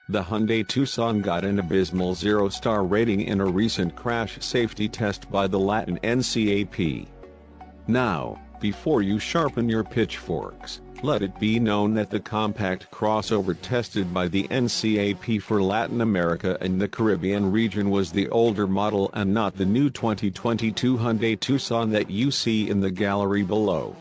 The Hyundai Tucson got an abysmal 0-star rating in a recent crash safety test by the Latin NCAP. Now, before you sharpen your pitchforks, let it be known that the compact crossover tested by the NCAP for Latin America and the Caribbean region was the older model and not the new 2022 Hyundai Tucson that you see in the gallery below.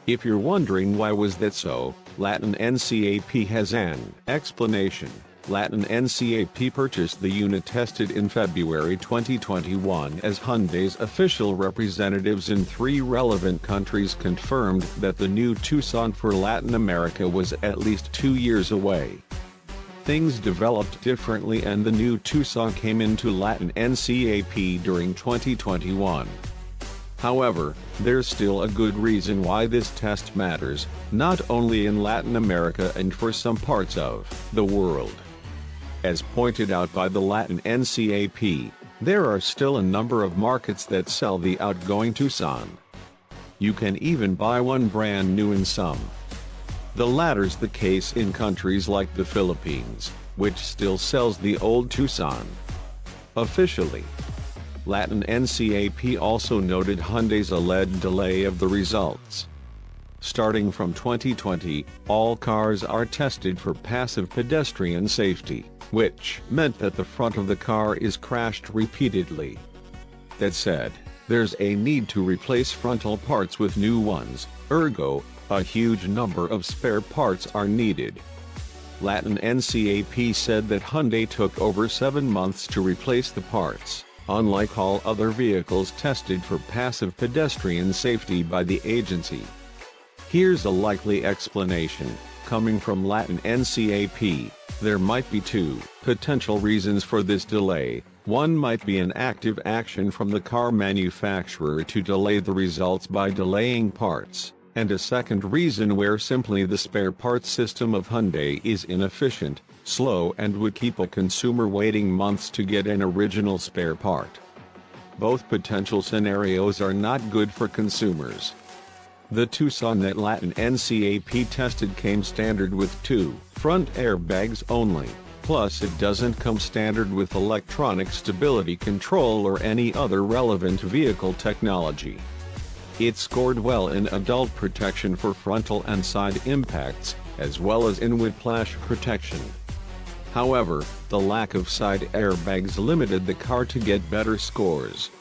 If you're wondering why was that so, Latin NCAP has an explanation. Latin NCAP purchased the unit tested in February 2021 as Hyundai's official representatives in 3 relevant countries confirmed that the new Tucson for Latin America was at least 2 years away. Things developed differently and the new Tucson came into Latin NCAP during 2021. However, there's still a good reason why this test matters, not only in Latin America and for some parts of the world. As pointed out by the Latin NCAP, there are still a number of markets that sell the outgoing Tucson. You can even buy one brand new in some. The latter's the case in countries like the Philippines, which still sells the old Tucson. Officially, Latin NCAP also noted Hyundai's alleged delay of the results. Starting from 2020, all cars are tested for passive pedestrian safety, which meant that the front of the car is crashed repeatedly. That said, there's a need to replace frontal parts with new ones, ergo, a huge number of spare parts are needed. Latin NCAP said that Hyundai took over 7 months to replace the parts, unlike all other vehicles tested for passive pedestrian safety by the agency. Here's a likely explanation, coming from Latin NCAP. There might be 2 potential reasons for this delay. One might be an active action from the car manufacturer to delay the results by delaying parts, and a second reason where simply the spare parts system of Hyundai is inefficient, slow and would keep a consumer waiting months to get an original spare part. Both potential scenarios are not good for consumers. The Tucson that Latin NCAP tested came standard with 2 front airbags only, plus it doesn't come standard with electronic stability control or any other relevant vehicle technology. It scored well in adult protection for frontal and side impacts, as well as in whiplash protection. However, the lack of side airbags limited the car to get better scores.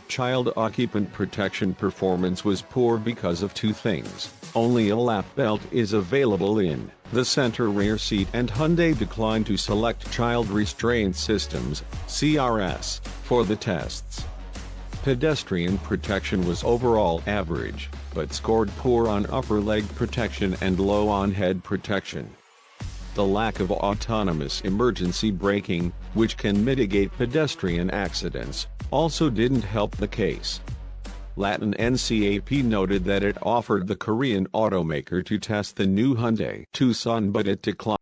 Child occupant protection performance was poor because of 2 things. Only a lap belt is available in the center rear seat and Hyundai declined to select child restraint systems, CRS, for the tests. Pedestrian protection was overall average, but scored poor on upper leg protection and low on head protection. The lack of autonomous emergency braking, which can mitigate pedestrian accidents, also didn't help the case. Latin NCAP noted that it offered the Korean automaker to test the new Hyundai Tucson but it declined.